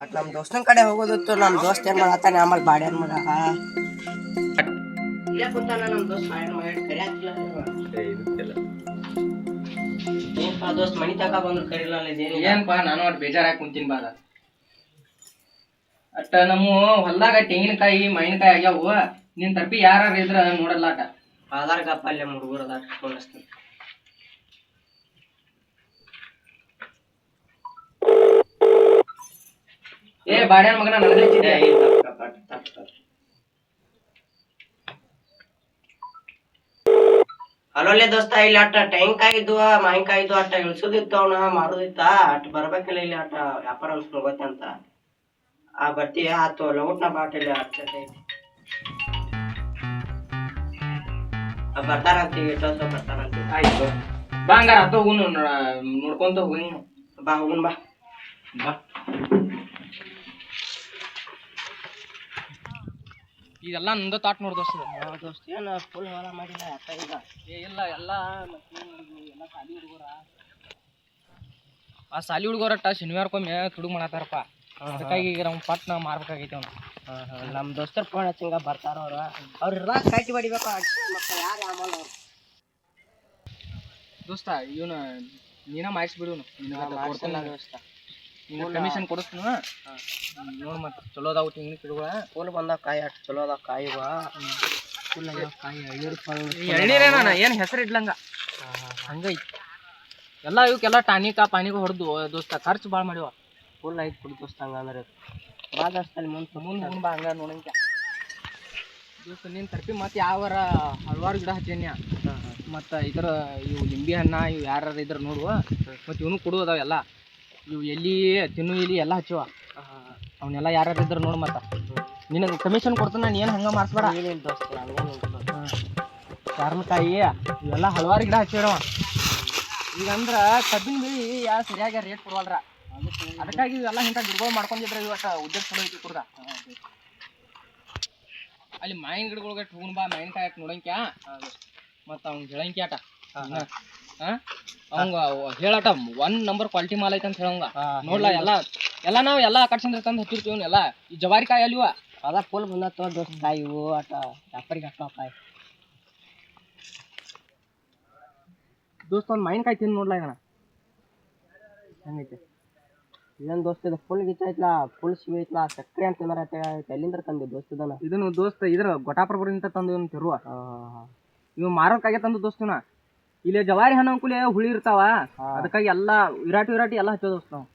ನಮ್ಮ ದೋಸ್ತನ ಕಡೆ ಹೋಗೋದಿತ್ತು. ನಮ್ಮ ದೋಸ್ತ ಏನ್ ಮಾಡತ್ತಾನೆ ಆಮೇಲೆ ಬಾಡ್ಯಾನ ಮಗ ಇಲ್ಲೇ ಕುಂತಾನ. ನಮ್ಮ ದೋಸ್ತ ಬಾಡ್ಯಾನ ಮಗ ಕರಿಯಾಕಿಲ್ಲ ಏನಪ್ಪ ದೋಸ್ತ ಮನಿ ತಕ ಬಂದ್ರು ಕರಿಲ್ಲ ಏನಪ್ಪಾ ನಾನು ಒಟ್ಟು ಬೇಜಾರಾಗಿ ಕುಂತೀನಿ ಬಾದ ಅಟ್ಟ ನಮ್ಮ ಹೊಲ್ದಾಗ ತೆಂಗಿನಕಾಯಿ ಮಾವಿನಕಾಯಿ ಆಗ್ಯಾವು. ನಿನ್ ತರ್ಪಿ ಯಾರು ಇದ್ರ ನೋಡಲ್ಲ ಆಟ ಆಧಾರ್ ಗಪ್ಪ ಅಲ್ಲೇ ಹುಡುಗರು ಅದಾರ ಫೋನಿಸ್ತೀನಿ. ಏ ಬಾಡ್ಯಾನ ಮಗನ ನನಗೆ ಹಚ್ಚಿದ್ದೆ. ಅಲ್ಲೊಲ್ಲೆ ದೋಸ್ತ ಇಲ್ಲಿ ಅಟ್ಟ ತೆಂಗಿನಕಾಯಿ ಇದ್ವ ಮಾವಿನಕಾಯಿ ಇದ್ವು ಅಟ್ಟ ಇಳ್ಸೋದಿತ್ತು ಅವನ ಮಾರೋದಿತ್ತ ಅಟ್ ಬರ್ಬೇಕಿಲ್ಲ ಇಲ್ಲಿ ಅಟ್ಟ ವ್ಯಾಪಾರ ಅನ್ಸ್ಕೊಂಡು ಹೋಗತ್ತೆ ಅಂತ ಬರ್ತೀಯ ಆತು ಲಗುಟ್ನ ಬಾಟಿಲ್ಲ ಅರ್ಚತೆ ಬರ್ತಾರಂತೀವಿ ಎಷ್ಟೋ ಬರ್ತಾರಂತೀವಿ. ಆಯ್ತು ಬಾ ಹಂಗಾರ ಹತ್ತ ಹೋಗುನು ನೋಡ್ಕೊಂತ ಹೋಗಿ ಬಾ ಹೋಗುನ್ ಬಾ ಬಾ. ಇದೆಲ್ಲ ನಂದು ತಾಟ್ ನೋಡ್ ದೋಸ್ತ. ದೋಸ್ತ ಏನು ಫುಲ್ ಹೊಲ ಮಾಡಿಲ್ಲ ಅತ್ತ ಈಗ ಇಲ್ಲ ಎಲ್ಲ ಎಲ್ಲ ಸಾಲಿ ಹುಡುಗರ ಆ ಸಾಲಿ ಹುಡುಗರಟ್ಟ ಶನಿವಾರಕ್ಕೊಮ್ಮೆ ತುಡುಗ್ ಮಾಡತ್ತಾರಪ್ಪ. ಅದಕ್ಕಾಗಿ ಈಗ ನಾವು ಪಟ್ನ ಮಾರ್ಬೇಕಾಗೈತೆ ಅವ್ನು. ನಮ್ಮ ದೋಸ್ತರ್ ಫೋನ್ ಹಚ್ಚಂಗ ಬರ್ತಾರ ಅವ್ರು ಇರ್ಲಾಕ ಕಟ್ಟಿ ಹೊಡಿಬೇಕು ಮತ್ತೆ ಯಾರು ಆಮಲ್ಲ ಅವ್ರು. ದೋಸ್ತ ಇವನು ನೀನ ಮಾಡಿಸ್ಬಿಡು ದೋಸ್ತ ಕಮಿಷನ್ ಕೊಡಿಸ್ತೀನ ನೋಡ್ ಮತ್ತೆ ಚಲೋ ಅದಾವ ತೆಂಗಿನ ಗಿಡಗಳ ಫುಲ್ ಬಂದಾವ ಕಾಯಿ ಅಷ್ಟು ಚಲೋ ಅದಾವ ಕಾಯಿವ ಫುಲ್ ಕಾಯಿ ಎಳ್ನೀರೇನ ಏನು ಹೆಸರು ಇಡ್ಲಂಗ ಹಂಗೈತಿ ಎಲ್ಲ ಇವಕ್ಕೆಲ್ಲ ಟಾನಿಕ ಪಾನಿಕ ಹೊಡೆದು ದೋಸ್ತ ಖರ್ಚು ಭಾಳ ಮಾಡಿವ. ಫುಲ್ ಐದು ಕುಡಿ ದೋಸ್ತ ಹಂಗಂದ್ರೆ ಬಾ ದೋಸ್ತಲ್ಲಿ ಮುಂದೆ ಬಾ ಹಂಗ ನೋಡಂಕ ದೋಸ್ತ ನೀನು ತರ್ಪಿ ಮತ್ತೆ ಯಾವಾರ ಹಲವಾರು ಗಿಡ ಹಚ್ಚೇನ್ಯ ಮತ್ತು ಇದರ ಇವು ಲಿಂಬೆ ಹಣ್ಣ ಇವು ಯಾರು ಇದ್ರ ನೋಡುವ ಮತ್ತು ಇವನು ಕೊಡು ಅದಾವ ಎಲ್ಲ ಇವು ಎಲ್ಲಿ ತಿನ್ನು ಎಲ್ಲಿ ಎಲ್ಲ ಹಚ್ಚುವ ಅವನ್ನೆಲ್ಲ ಯಾರು ಇದ್ರು ನೋಡು ಮತ್ತು ನಿನಗೆ ಕಮಿಷನ್ ಕೊಡ್ತಾನೆ ನಾನು ಏನು ಹಂಗೆ ಮಾಡಿಸ್ಬೇಡ. ಏನಿಲ್ಲ ದೋಸ್ತ ಕಾರಣಕಾಯಿ ಇವೆಲ್ಲ ಹಲವಾರು ಗಿಡ ಹಚ್ಚಿರವ. ಈಗ ಅಂದ್ರೆ ಕಬ್ಬಿನ ಬೆಳೆ ಯಾವ ಸರಿಯಾಗಿ ರೇಟ್ ಕೊಡವಲ್ರ ಅದಕ್ಕಾಗಿ ಇವೆಲ್ಲ ಇಂಥ ಗಿಡಗಳು ಮಾಡ್ಕೊಂಡಿದ್ರೆ ಇವತ್ತು ಉದ್ಯೋಗ ಚಲೋ ಐತಿ ಕುಡ್ದ. ಅಲ್ಲಿ ಮಾವಿನ ಗಿಡಗಳಿಗೆ ಹೋಗುನ್ ಬಾ ಮಾವಿನಕಾಯಿ ಹಾಕಿ ನೋಡಂಕ್ಯಾ ಮತ್ತು ಅವ್ನು ಹೇಳಂಕಿ ಆಟ ಅವಂಗ ಹೇಳಾಟ 1 ನಂಬರ್ ಕ್ವಾಲಿಟಿ ಮಾಲ್ ಐತೆ ಅಂತ ಹೇಳಂಗ ನೋಡ್ಲ ಎಲ್ಲ ನಾವು ಎಲ್ಲ ಕಟ್ಸಂದ್ರೆ ತಂದು ಹಚ್ಚಿರ್ತೀವಿ ಎಲ್ಲ. ಈ ಜವಾರಿ ಕಾಯಿ ಅಲ್ವ ಅದ ಫುಲ್ ಬಂದತ್ತ ದೋಸ್ತ ಕಾಯಿ ಇವು ಆಟ ವ್ಯಾಪಾರಿಗೆ ಹಾಕೋ ಕಾಯಿ ದೋಸ್ತ ಒಂದು ಮಾವಿನಕಾಯಿ ತಿಂದು ನೋಡ್ಲ ಈಗ ಹೆಂಗೈತೆ ಇದನ್ ದೋಸ್ತ ಇದು ಫುಲ್ ಗಿಚ್ಚ ಐತ್ಲಾ ಫುಲ್ ಸಿವಿ ಐತ್ಲಾ ಸಕ್ರೆ ಅಂತ ತಿಂದಾರ ಎಲ್ಲಿಂದ್ರ ತಂದೆ ದೋಸ್ತದನ ಇದನ್ನು ದೋಸ್ತ ಇದ್ರ ಗೊಟಾಪುರದಿಂದ ತಂದು ಇವನು ತಿರುವ ಇವ್ ಮಾರೋಕಾಗೆ ತಂದು ದೋಸ್ತನ ಇಲ್ಲಿ ಜವಾರಿ ಹಣ್ಣು ಅಂಕುಲೆ ಹುಳಿ ಇರ್ತಾವ ಅದಕ್ಕಾಗಿ ಎಲ್ಲ ವಿರಾಟಿ ಎಲ್ಲ ಹಚ್ಚೋ ದೋಸ್ತ ನಾವು.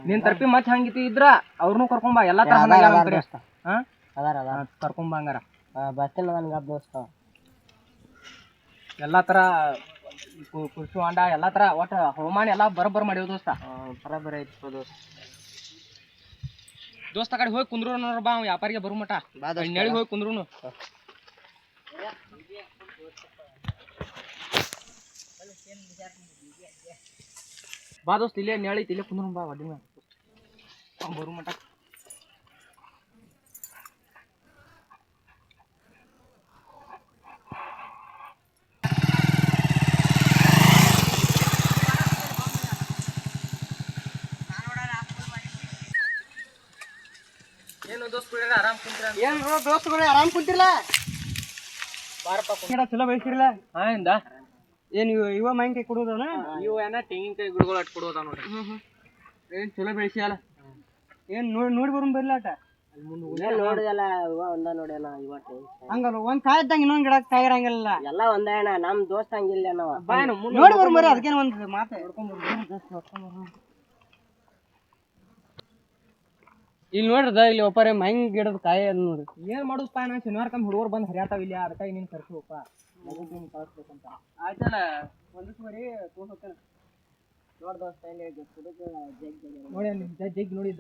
ನೀನ್ ತರ್ಪಿ ಮತ್ತೆ ಹಂಗಿತಿ ಇದ್ರ ಅವ್ರನ್ನೂ ಕರ್ಕೊಂಬ ಎಲ್ಲಾ ತರ ಕರ್ಕೊಂಬ ಹಂಗಾರ ಬರ್ತಿಲ್ಲ ನನ್ಗೆ ದೋಸ್ತ ಎಲ್ಲಾ ತರ ಕುರ್ಸು ಹಾಂಡ ಎಲ್ಲಾ ತರ ಒಟ್ಟ ಹವಾಮಾನ ಎಲ್ಲಾ ಬರೋಬ್ಬರ ಮಾಡ್ಯವ ದೋಸ್ತ. ಬರೋಬ್ಬರ ಐತಿ ದೋಸ್ತ ಕಡೆ ಹೋಗಿ ಕುಂದ್ರು ನೋಡ್ರ ಬಾ ವ್ಯಾಪಾರಿಗೆ ಬರು ಮಟ ನೆಳಿ ಹೋಗಿ ಕುಂದ್ರು ಬಾ ದೋಸ್ತ ಇಲ್ಲೇ ನೆಳಿ ಇಲ್ಲೇ ಕುಂದ್ರು ಬಾ ಒಡ್ಡಿ ಬರು ಮಟ. ಏನು ದೋಸ್ತ ಆರಾಮ್ ಕುಂತ್ರ ಏನು ದೋಸ್ತಗಳು ಆರಾಮ್ ಕುಂತಿರ್ಲ ಬಾರಪ್ಪ ಚಲೋ ಬೆಳೆಸಿರ್ಲ ಇಂದ ಏನು ಇವ ಮಾವಿನಕಾಯಿ ಕೊಡೋದನ ಇವು ಏನ ತೆಂಗಿನಕಾಯಿ ಗಿಡಗಳು ಅಟ್ ಕೊಡೋದ ನೋಡ್ರಿ. ಏನ್ ಚಲೋ ಬೆಳೆಸಿಯಲ್ಲ ಏನು ನೋಡಿ ಬರೋಣ ಬರ್ಲ ಆಟ ನೋಡಿದಲ್ಲ ಇವ ಒಂದ ನೋಡ್ಯಾನ ಇವತ್ತು ಹಂಗಲ್ಲ ಒಂದ್ ಕಾಯಿ ಇದ್ದಂಗ ಇನ್ನೊಂದ್ ಗಿಡ ಕಾಯಿ ಇರಂಗಿಲ್ಲ ಎಲ್ಲ ಒಂದೇ ಅಣ್ಣ ನಮ್ ದೋಸ್ತ ಹಂಗಿಲ್ಲ ನಾವ ನೋಡಿ ಬರೋಣ ಬರ್ರಿ ಅದಕ್ಕೇನು ಒಂದ್ ಮಾತು ನೋಡ್ಕೊಂಡ್ ಇಲ್ಲಿ ನೋಡ್ರದ ಇಲ್ಲಿ ಒಪ್ಪರೆ ಮಾವಿನ ಗಿಡದ ಕಾಯಿ ಅದ್ ನೋಡ್ರಿ ಏನ್ ಮಾಡುದಪ್ಪ ನಾ ಶನಿವಾರಕ್ಕೊಮ್ಮೆ ಹುಡುಗರು ಬಂದು ಹರಿಯಾತಾವ ಇಲ್ಲಿ ಅದಕ್ಕಾಗಿ ನೀನ್ ಕರ್ಸೋಪ್ಪ ಕಳಿಸ್ಬೇಕಂತ. ಆಯ್ತಲ್ಲ ಒಂದಿವ್ಸ ಬರೀ ತೋರ್ಸೋಕೇನ ನೋಡ್ ದೋಸ್ತ ಇಲ್ಲಿ ನೋಡಿ ಜಗ್ ನೋಡಿ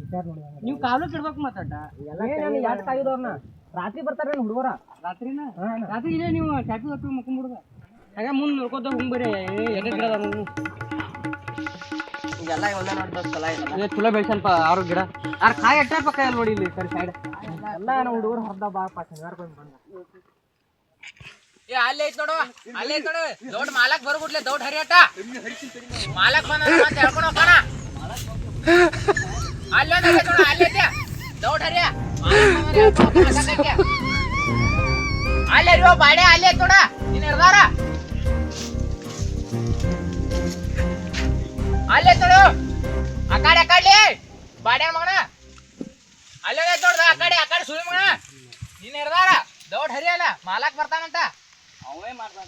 ವಿಚಾರ ನೋಡಿ ನೀವು ಕಾಲು ಇಡ್ಬೇಕು ಮಾತಾಡ ಯಾಕೆ ಕಾಯ್ದವ್ರನ್ನ ರಾತ್ರಿ ಬರ್ತಾರ ಹುಡುಗರ ರಾತ್ರಿನ ರಾತ್ರಿ ಇಲ್ಲೇ ನೀವು ಚಾಪಿ ಹೊತ್ತು ಮುಕ್ಕೊಂಡ್ಬಿಡುದ ಹಾಗ ಮುಂದೆ ನೋಡ್ಕೋತ ಹೋಗ್ ಬರ್ರಿ ಗಿಡ ಇದೆಲ್ಲ ಒಂದೇ ನೋಡಿ ದೋಸ್ತ ಎಲ್ಲ ಚಲೋ ಬೆಳ್ಸಲ್ಪ ಅವ್ರ ಗಿಡ ಆರ್ ಕಾಯಿ ಅಟ್ಟ ಪಕ್ಕ ನೋಡಿ ಇಲ್ಲಿ ಸರಿ ಸೈಡ್ ಎಲ್ಲ ನಾವು ಹುಡುಗರು ಹೊರದ ಬಾಪ ಶನಿವಾರಕ್ಕೊಮ್ಮೆ ಬಂದ ಅಲ್ಲೇ ಐತ್ ನೋಡು ದೊಡ್ಡ ಮಾಲಕ್ ಬರ್ಬಿಡ್ಲೆ ದೊಡ್ಡ ಹರಿಯಾಟ ಮಾಲಕ್ ಬಂದ ಹೇಳ್ಕೊಂಡು ಹೋಗೋಣ ಅಲ್ಲೇ ದೌಡ್ ಹರಿಯ ಅಲ್ಲೇ ಬಾಡೆ ಅಲ್ಲೇ ತೊಡ ನೀನ್ ಹಿಡ್ದಾರ ಅಲ್ಲೇ ತೊಡು ಆ ಕಡೆ ಬಾಡೆ ಮಗನ ಅಲ್ಲೇ ತೊಡ್ದ ಆ ಕಡೆ ಸುಳಿ ಮಗನ ನೀನ್ ಹಿಡ್ದಾರ ದೌಡ್ ಹರಿಯಲ್ಲ ಮಾಲಕ್ ಬರ್ತಾನಂತ ಅವೇ ಮಾಡ್ತಾನ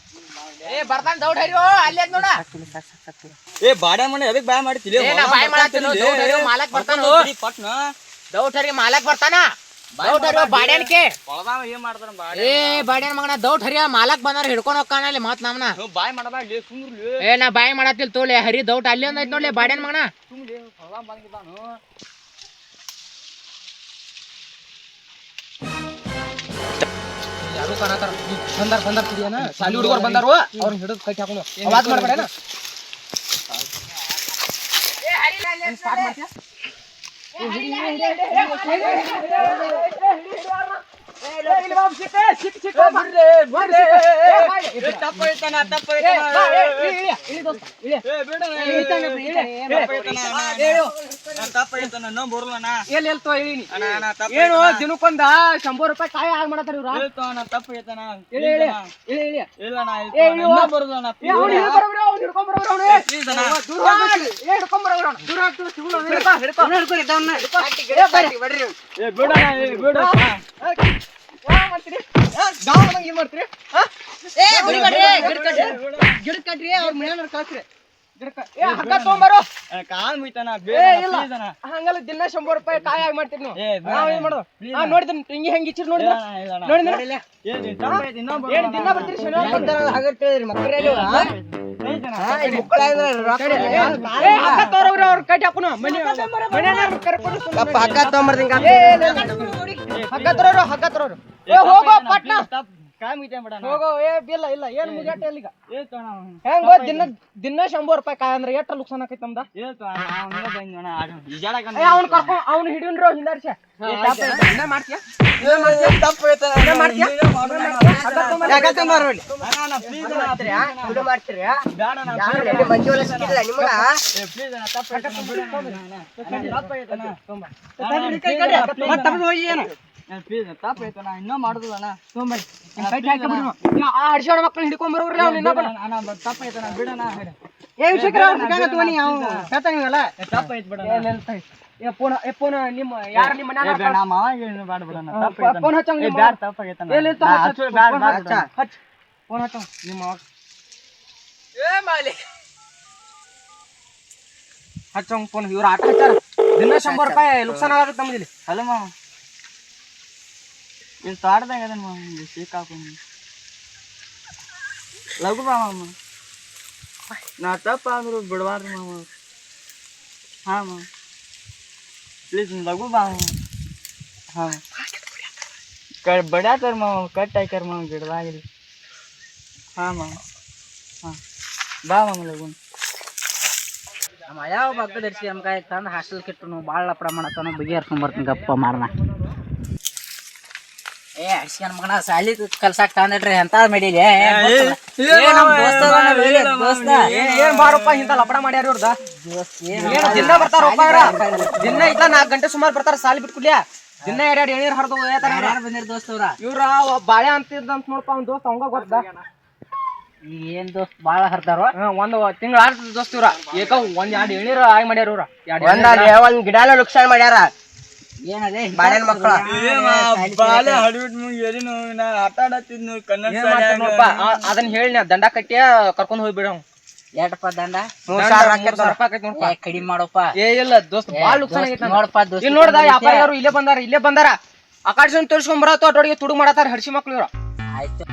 ಏ ಬರ್ತಾನ ದೌಡ್ ಹರಿಯೋ ಅಲ್ಲೇ ನೋಡ ಏ ಬಾಡ ಮನೆ ಅದಕ್ಕೆ ಬಾಯ್ ಮಾಡ್ತಿಲ್ಲ ಏ ನಾ ಬಾಯ್ ಮಾಡತ್ತಿಲ್ಲ ದೌಡ್ ಹರಿಯೋ ಮಾಲಕ್ ಬರ್ತಾನ ಪಟ್ನ ದೌಡ್ ಹರಿಯೋ ಮಾಲಕ್ ಬರ್ತಾನ ದೌಡ್ ಹರಿಯೋ ಬಾಡ್ಯಾನ್ಕೆ ಹೊಳದಾವ ಏನ್ ಮಾಡ್ತಾನ ಬಾಡ ಏ ಬಾಡ್ಯಾನ ಮಗನ ದೌಡ್ ಹರಿಯ ಮಾಲಕ್ ಬಂದಾರ ಹಿಡ್ಕೊಂಡ್ ಹೋಗ್ಕಾನಲ್ಲಿ ಮತ್ ನಮ್ನ ಬಾಯ್ ಮಾಡಬಾಡ್ಲಿ ಸುಮ್ರು ಏ ನಾ ಬಾಯ್ ಮಾಡತ್ತಿಲ್ ತೋಲೆ ಹರಿ ದೌಡ್ ಅಲ್ಲಿ ಒಂದ್ ಐತ್ ನೋಡ್ಲಿ ಬಾಡ್ಯಾನ ಮಗನ ಸುಮ್ಲಿ ಹೊಳದಾವ ಬಂದಿದ್ದಾನು ಯಾರು ಕಾಣತಾರ ಬಂದಾರ ಕುಡಿಯನ ಶಾಲಿ ಹುಡುಗರು ಬಂದಾರು ಅವ್ರನ್ನ ಹಿಡಿದು ಕಟ್ಟಿ ಹಾಕೊಂಡು ಅವಾಜ್ ಮಾಡ್ಬೇಡನ ಸ್ಟಾರ್ಟ್ ಮಾಡ್ತೀಯಾ ಏನು ದಿನಕ್ಕೊಂದ 100 ರೂಪಾಯಿ ಕಾಯಿ ಹಾಳು ಮಾಡತ್ತಾರ ಇವ್ರ ಗಿಡ ಕಟ್ರಿ ಅವ್ರ ಮನೆಯವ್ರ ಕಳ್ಸ್ರಿ ಹಗ್ಗ ತಗೊಂಬರೋ ಹಂಗಲ್ಲ ದಿನ 100 ರೂಪಾಯಿ ಕಾಯಿ ಆಗಿ ಮಾಡ್ತೀರಿ ನೀವು ಮಾಡೋದು ನೋಡಿದ್ರಿ ಹಿಂಗಿ ಹೆಂಗ್ ಇಚ್ಚಿರ್ ನೋಡಿದ್ರ ದಿನ ಬರ್ತೀರಿ ಅವ್ರ ಕಟ್ಟಿ ಹಾಕೋಣ ಹಗ್ಗ ತಗೊಂಬರ್ದಿಂಗ ಹಗ್ಗ ತರೋರು ಹೋಗೋ ಪಟ್ನ ಹೋಗೋ ಏ ಬಿಲ್ಲ ಇಲ್ಲ ಏನ್ ಮುಗಿಯಾಟ ಇಲ್ಲಿಗ ಹೆಂಗೋ ದಿನ 100 ರೂಪಾಯಿ ಕಾಯಿ ಅಂದ್ರೆ ಎಷ್ಟ ಲುಕ್ಸಾನ್ ಆಕೈತಿ ನಮ್ದ ಅವ್ನು ಕರ್ಕೊಂಡ್ ಅವ್ನು ಹಿಡಿಯನ್ರು ಹಿಂದಾರ್ಸ ಮಾಡ್ತೀಯ ಇನ್ನೂ ಮಾಡುದಣ್ಣ ಹಡ್ಸೋಣ ಮಕ್ಳು ಹಿಡ್ಕೊಂಡ್ ಬರೋರ್ರಿ ಅವ್ನ ತಪ್ಪಾಯ್ತಣ್ಣ ಬಿಡಣ ಫೋನ್ ನಿಮ್ಮ ಯಾರ ನಿಮ್ಮ ಫೋನ್ ಹಚ್ಚಂಗ್ ಫೋನ್ ಹಚ್ಚಂಗ್ ನಿಮ್ಮ ಹಚ್ಚಂಗ್ ಫೋನ್ ಇವ್ರ ಆಟ ಹಚ್ಚಾರ ದಿನ 100 ರೂಪಾಯಿ ಲುಕ್ಸಾನ್ ಆಗತ್ತೆ ನಮ್ದಿಲ್ಲಿ ಅಲ್ಲ ಮಾವ ಇಲ್ಲಿ ತೋಟದಾಗ ಅದನ್ನ ಮಾವ ಸಿಕ್ಕಾಕೊಂಡು ಲಘು ಬಾ ಮಾಮ ನಾ ತಪ್ಪಾದ್ರು ಬಿಡಬಾರ್ದು ಮಾವ ಹಾಂ ಮಾವ ಪ್ಲೀಸ್ ಲಘು ಬಾ ಮಾವ ಹಾಂ ಬಡ್ಯಾತಾರ ಮಾವ ಕಟ್ ಹಾಕ್ಯಾರ ಮಾವ ಗಿಡದಾಗಿಲ್ಲ ಹಾಂ ಮಾವ ಹಾಂ ಬಾ ಮಾಮ ಲಘು ನಮ್ಮ ಯಾವ ಬಗ್ಗ ಧರಿಸಿ ನಮ್ಗೆ ತಂದು ಹಾಸ್ಟೆಲ್ ಕೆಟ್ಟು ಭಾಳ ಲಪಡ ಮಾಡತ್ತಾನ ಬಗೆಹರ್ಸ್ಕೊಂಡ್ ಬರ್ತೀನಿ ಗಪ್ಪ ಮಾರನ ಏ ಅಡ್ಸ್ಕೊಂಡ್ ಮಗನ ಸಾಲಿ ಕಲ್ಸಾಕ್ ತಂದಿಟ್ರಿ ಎಂತ ಮೇಡಿಲಿ ದೋಸ್ತ ಏನ್ ಬಾರಪ್ಪ ಇಂತ ಲಪಡ ಮಾಡ್ಯಾರ ಇವ್ರದ ದಿನ ಬರ್ತಾರ ದಿನ ಇಲ್ಲ 4 ಗಂಟೆ ಸುಮಾರು ಬರ್ತಾರ ಸಾಲಿ ಬಿಟ್ಕೊಡ್ಲಿಯಾ ದಿನ 2 ಎಣೀರ್ ಹರಿದು ಯಾರು ಬಂದಿರ ದೋಸ್ತವ್ರ ಇವ್ರ ಬಾಳೆ ಅಂತಿದ್ದಂತ ನೋಡಪ್ಪ ಅವ್ನ ದೋಸ್ತ ಅವಂಗ ಗೊತ್ತ ಏನ್ ದೋಸ್ತ್ ಬಾಳ ಹರ್ದಾರ ಒಂದು ತಿಂಗಳ ಆಡ್ತದ ದೋಸ್ತ ಇವ್ರ ಏಕ 1-2 ಎಣೀರ್ ಆಗಿ ಮಾಡ್ಯಾರ ಇವ್ರ ಒಂದ್ ಗಿಡನ ಲುಕ್ಸಾನ್ ಮಾಡ್ಯಾರ ಏನದೇ ಬಾಳೆನ್ ಮಕ್ಕಳ ಬಾಳೆ ಹಡಿಬಿಟ್ ಎಲ್ಲಿ ನಾ ಆಟ ಆಡತ್ತಿದ್ನು ಕನ್ನಡ ಅದನ್ನ ಹೇಳಿ ನಾ ದಂಡ ಕಟ್ಟಿ ಕರ್ಕೊಂಡ್ ಹೋಗ್ಬಿಡ ಎಷ್ಟಪ್ಪ ದಂಡ 3,000 ರೂಪಾಯಿ ನೋಡಪ್ಪ ಕಡಿಮೆ ಮಾಡಪ್ಪ ಏ ಇಲ್ಲ ದೋಸ್ತ ಬಾಳ ಲುಕ್ಸಾನ್ ಆಗೈತಿ ನೋಡಪ್ಪ ದೋಸ್ತ ಇಲ್ಲಿ ನೋಡ್ದ ವ್ಯಾಪಾರಿಗಳು ಇಲ್ಲೇ ಬಂದಾರ ಆಕಾಶನ್ ತೋರ್ಸ್ಕೊಂಡ್ ಬರತ್ತ ಅಟೋಡಿಗೆ ತುಡು ಮಾಡತಾರ ಹಡ್ಸಿ ಮಕ್ಳು ಇವ್ರ ಆಯ್ತು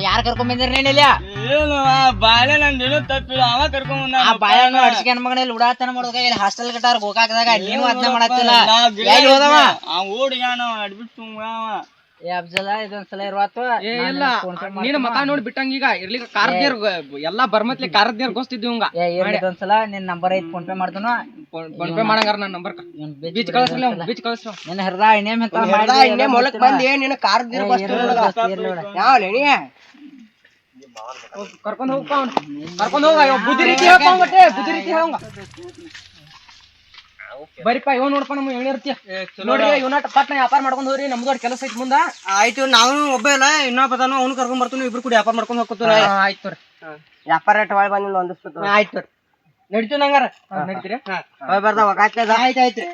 ಯಾರು ಕರ್ಕೊಂಡ್ ಬಂದಿರಿ ಏನಿಲ್ಲ ಏನು ಬಾಳೆ ನಂದೇನು ತಪ್ಪಿಲ್ಲ ಅವ ಕರ್ಕೊಂಡ್ ಆ ಬಾಳೆಹಣ್ಣು ಅಡ್ಸ್ಕೊಂಡ್ ಮಗನಲ್ಲಿ ಉಡಾತನ ಮಾಡೋದಾಗ ಇಲ್ಲಿ ಹಾಸ್ಟೆಲ್ ಕಟ್ಟಾರ ಗೋಕಾಕದಾಗ ನೀನು ಅದನ್ನ ಮಾಡತ್ತಿಲ್ಲ ಎಲ್ಲಿ ಹೋದವ ಓಡಿಗಾನ ಅಡ್ಬಿಟ್ಟು ಏ ಅಫ್ಜಲ ಇದೊಂದ್ಸಲ ಇರುವತ್ತು ಏ ಇಲ್ಲ ನೀನು ಮಕ ನೋಡಿ ಬಿಟ್ಟಂಗ ಈಗ ಇರ್ಲಿಕ್ಕೆ ಕಾರದ್ನೇರ್ ಎಲ್ಲಾ ಬರ್ಮತ್ಲಿ ಕಾರದ್ನೇರ್ ಗೊತ್ತಿದ್ವಿ ಇವಂಗ ಇದೊಂದ್ಸಲ ನಿನ್ ನಂಬರ್ ಐತ್ ಫೋನ್ ಪೇ ಮಾಡ್ದನು ಫೋನ್ ಪೇ ಮಾಡಂಗಾರ ನನ್ನ ನಂಬರ್ ಬೀಚ್ ಕಳಿಸ್ರಿ ಬೀಚ್ ಕಳಿಸ್ರಿ ನಿನ್ನ ಹೃದಯ ಇನ್ನೇಮ್ ಅಂತ ಇನ್ನೇ ಮೊಲಕ್ ಬಂದಿ ನಿನ್ನ ಕಾರದ್ನೇರ್ ಕರ್ಕೊಂಡ್ ಹೋಗಪ್ಪ ಅವ್ನು ಕರ್ಕೊಂಡ್ ಹೋಗ ಬುದ್ಧಿ ರೀತಿ ಹೇಳ್ಕೊಂಬಟ್ಟೆ ಬುದ್ಧಿ ರೀತಿ ಹೇಳಂಗ ಬರಿಪ್ಪ ಇವ್ ನೋಡಪ್ಪ ನಮ್ಮ ಹೇಳಿರ್ತಿ ನೋಡ್ರಿ ಇವನಾಟ ಪಟ್ನ ವ್ಯಾಪಾರ ಮಾಡ್ಕೊಂಡ್ ಹೋಗ್ರಿ ನಮ್ದು ಕೆಲಸ ಐತಿ ಮುಂದ ಆಯ್ತು ನಾವು ಒಬ್ಬ ಇಲ್ಲ ಇನ್ನೊಬ್ಬ ಅದಾನು ಅವ್ನು ಕರ್ಕೊಂಡ್ ಬರ್ತೀನಿ ಇಬ್ರು ಕೂಡ ವ್ಯಾಪಾರ ಮಾಡ್ಕೊಂಡ್ ಹೋಗ್ಕೊತೀವಿ ಆಯ್ತು ತೋರಿ ವ್ಯಾಪಾರ ರೇಟ್ ಒಳಗೆ ಬಂದಿಲ್ಲ ಒಂದಿಷ್ಟು ಆಯ್ತು ತೋರಿ ನಡಿತೀವಿ ನಂಗಾರ ನಡಿತೀರಿ ಬರ್ತಾವ ಆಯ್ತು ಆಯ್ತು